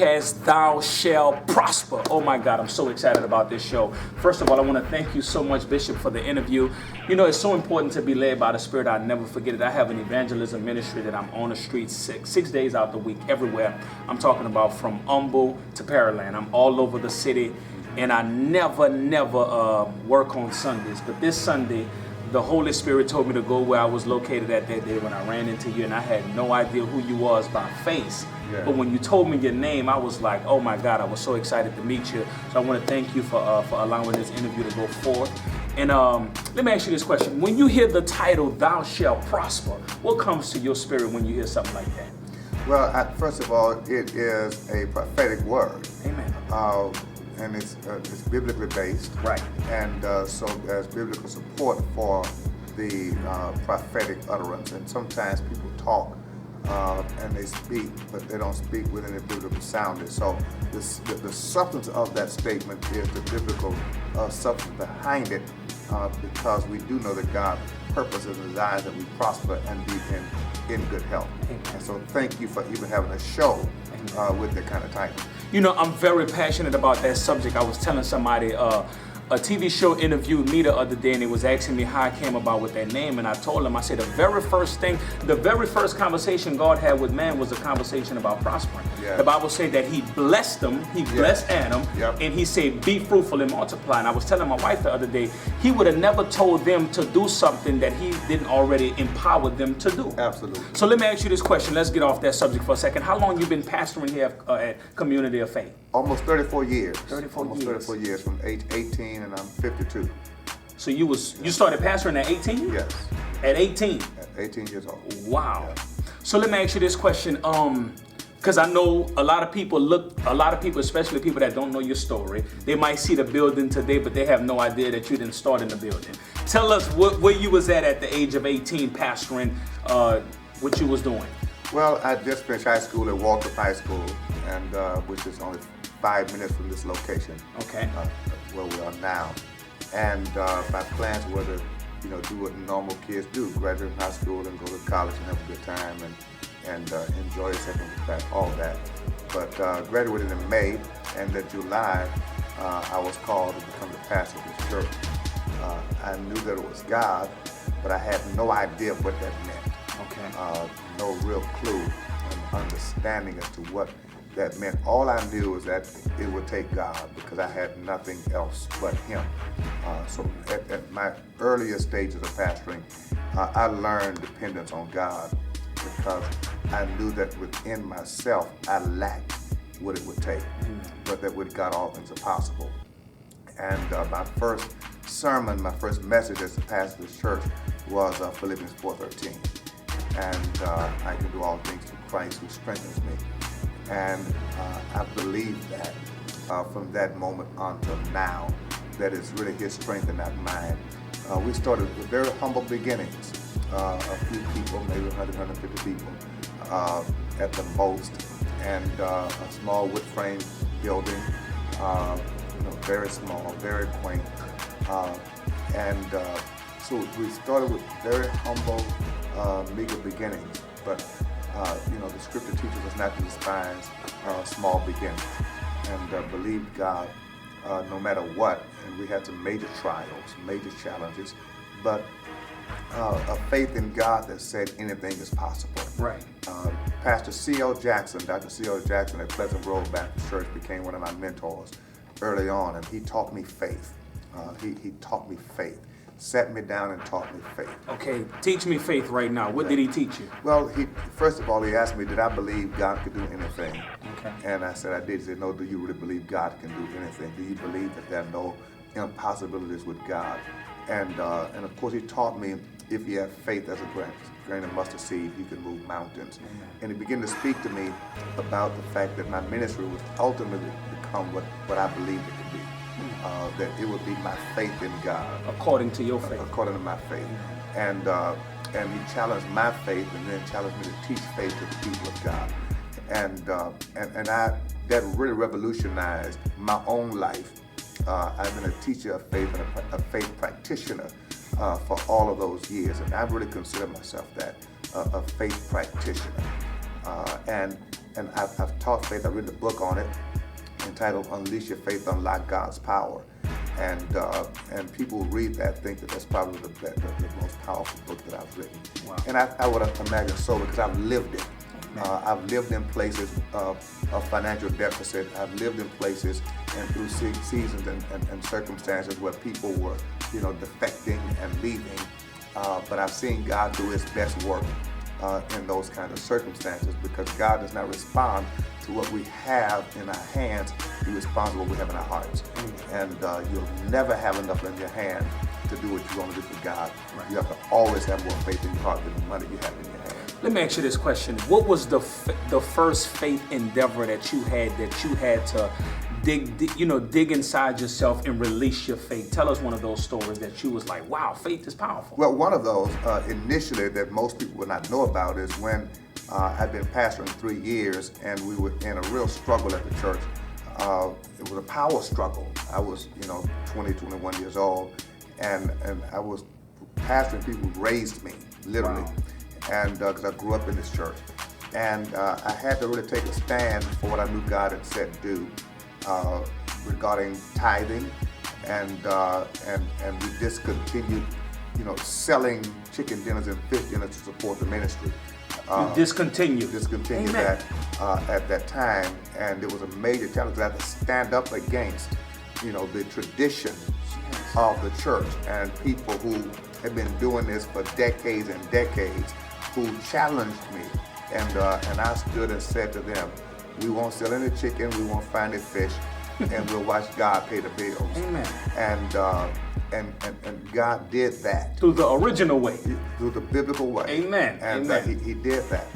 podcast, Thou Shall Prosper. Oh my God, I'm so excited about this show. First of all, I want to thank you so much, Bishop, for the interview. You know, it's so important to be led by the Spirit. I'll never forget it. I have an evangelism ministry that I'm on the streets six days out the week, everywhere. I'm talking about from Humble to Pearland. I'm all over the city, and I never work on Sundays. But this Sunday, the Holy Spirit told me to go where I was located at that day when I ran into you, and I had no idea who you was by face. Yeah. But when you told me your name, I was like, oh my God, I was so excited to meet you. So I want to thank you for allowing this interview to go forth. And let me ask you this question. When you hear the title, Thou Shalt Prosper, what comes to your spirit when you hear something like that? Well, first of all, it is a prophetic word. Amen. And it's biblically based. Right. And so there's biblical support for the prophetic utterance. And sometimes people talk and they speak, but they don't speak with any biblical sounding. So the substance of that statement is the biblical substance behind it, because we do know that God purposes and desires that we prosper and be in good health. Amen. And so thank you for even having a show with that kind of title. You know, I'm very passionate about that subject. I was telling somebody, a TV show interviewed me the other day, and they was asking me how I came about with that name, and I told them, I said, the very first conversation God had with man was a conversation about prospering. Yeah. The Bible said that he blessed them, he blessed Adam, and he said, be fruitful and multiply. And I was telling my wife the other day, he would have never told them to do something that he didn't already empower them to do. Absolutely. So let me ask you this question. Let's get off that subject for a second. How long you been pastoring here at Community of Faith? Almost 34 years. 34 years, from age 18, and I'm 52. So you started pastoring at 18? Yes. At 18? At 18 years old. Wow. Yeah. So let me ask you this question, because I know a lot of people, especially people that don't know your story, they might see the building today, but they have no idea that you didn't start in the building. Tell us where you was at the age of 18 pastoring, what you was doing. Well, I just finished high school at Waltrip High School, and which is only 5 minutes from this location. Okay. Where we are now. And my plans were to, do what normal kids do, graduate from high school and go to college and have a good time and enjoy yourself and back, all that. But graduated in May, and in July, I was called to become the pastor of this church. I knew that it was God, but I had no idea what that meant. Okay. No real clue and understanding as to what that meant. All I knew was that it would take God, because I had nothing else but Him. So at my earliest stages of pastoring, I learned dependence on God, because I knew that within myself I lacked what it would take, but that with God all things are possible. And my first sermon, my first message as the pastor of the church was Philippians 4:13. And I can do all things through Christ who strengthens me. And I believe that from that moment until now, that is really His strength and not mine. We started with very humble beginnings, a few people, maybe 100, 150 people at the most, and a small wood frame building, very small, very quaint. So we started with very humble, meager beginnings, but the scripture teaches us not to despise small beginnings, and believe God no matter what. And we had some major trials, major challenges, but a faith in God that said anything is possible. Right. Pastor C.L. Jackson, Dr. C.L. Jackson at Pleasant Grove Baptist Church became one of my mentors early on, and he taught me faith. He taught me faith. Sat me down and taught me faith. Okay, teach me faith right now. What did he teach you? Well, first of all, he asked me, did I believe God could do anything? Okay. And I said, I did. He said, no, do you really believe God can do anything? Do you believe that there are no impossibilities with God? And of course, he taught me, if you have faith as a grain of mustard seed, you can move mountains. Amen. And he began to speak to me about the fact that my ministry would ultimately become what I believed it could be. That it would be my faith in God. According to your faith. According to my faith. And he challenged my faith, and then challenged me to teach faith to the people of God. And that really revolutionized my own life. I've been a teacher of faith and a faith practitioner for all of those years, and I really consider myself that, a faith practitioner. And and I've taught faith. I've written a book on it entitled Unleash Your Faith, Unlock God's Power. And people who read that think that that's probably the most powerful book that I've written. Wow. And I would imagine so, because I've lived it. I've lived in places of financial deficit. I've lived in places and through seasons and circumstances where people were, defecting and leaving. But I've seen God do His best work in those kinds of circumstances, because God does not respond to what we have in our hands. He responds to what we have in our hearts. And you'll never have enough in your hand to do what you're going to do for God. Right. You have to always have more faith in your heart than the money you have in your hand. Let me ask you this question. What was the first faith endeavor that you had to dig inside yourself and release your faith? Tell us one of those stories that you was like, wow, faith is powerful. Well, one of those initially that most people would not know about is when I'd been pastoring 3 years, and we were in a real struggle at the church. It was a power struggle. I was, 20, 21 years old, and I was pastoring people who raised me, literally. Wow. And because I grew up in this church. And I had to really take a stand for what I knew God had said to do regarding tithing, and we discontinued, selling chicken dinners and fish dinners to support the ministry. Discontinued Amen. That at that time, and it was a major challenge. I had to stand up against, the traditions of the church and people who have been doing this for decades and decades, who challenged me, and I stood and said to them, we won't sell any chicken, we won't find any fish, and we'll watch God pay the bills. Amen. And God did that. Through the original way. Through the biblical way. Amen. And Amen. He did that.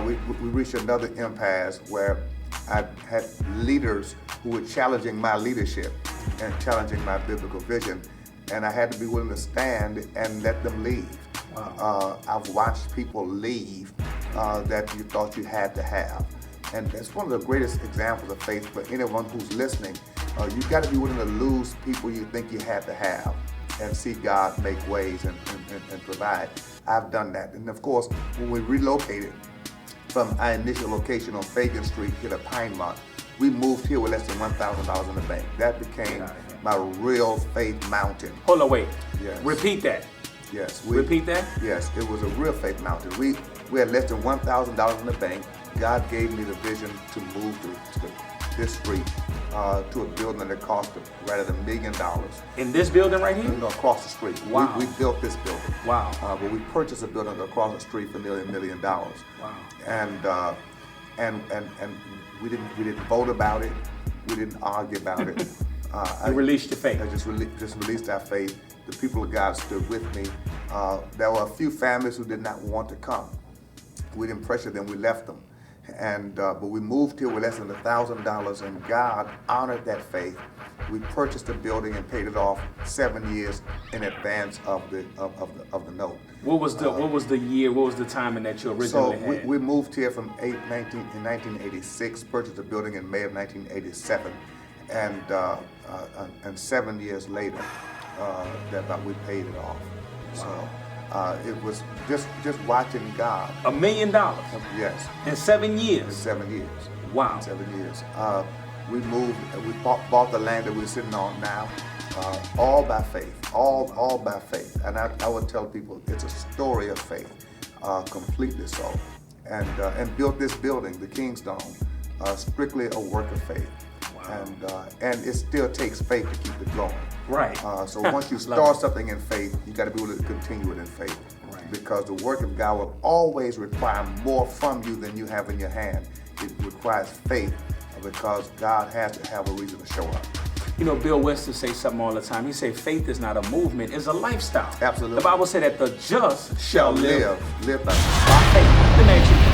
We reached another impasse where I had leaders who were challenging my leadership and challenging my biblical vision, and I had to be willing to stand and let them leave. Wow. I've watched people leave that you thought you had to have. And that's one of the greatest examples of faith for anyone who's listening. You've got to be willing to lose people you think you had to have and see God make ways and provide. I've done that. And of course, when we relocated from our initial location on Fagan Street here to Pinemont, we moved here with less than $1,000 in the bank. That became my real faith mountain. Hold on, wait. Yes. Repeat that. Yes. Repeat that? Yes, it was a real faith mountain. We had less than $1,000 in the bank. God gave me the vision to move to this street to a building that cost right at $1 million. In this building right here? No, across the street. Wow. We built this building. Wow. But we purchased a building across the street for nearly $1 million. Wow. And we didn't vote about it. We didn't argue about it. You released your faith. I just released our faith. The people of God stood with me. There were a few families who did not want to come. We didn't pressure them. We left them. But we moved here with less than $1,000, and God honored that faith. We purchased the building and paid it off 7 years in advance of the note. What was the year? What was the timing that you originally had? So we moved here in 1986, purchased the building in May of 1987, and 7 years later, we paid it off. So. It was just watching God. $1 million? Yes. In 7 years? In 7 years. Wow. In 7 years. We moved, we bought the land that we're sitting on now, all by faith, all by faith. And I would tell people it's a story of faith, completely so. And built this building, the Kingstone, strictly a work of faith. Wow. And it still takes faith to keep it going. Right. So once you start something in faith, you got to be able to continue it in faith. Right. Because the work of God will always require more from you than you have in your hand. It requires faith because God has to have a reason to show up. Bill Winston says something all the time. He says faith is not a movement, it's a lifestyle. Absolutely. The Bible said that the just shall live by faith. Let me ask you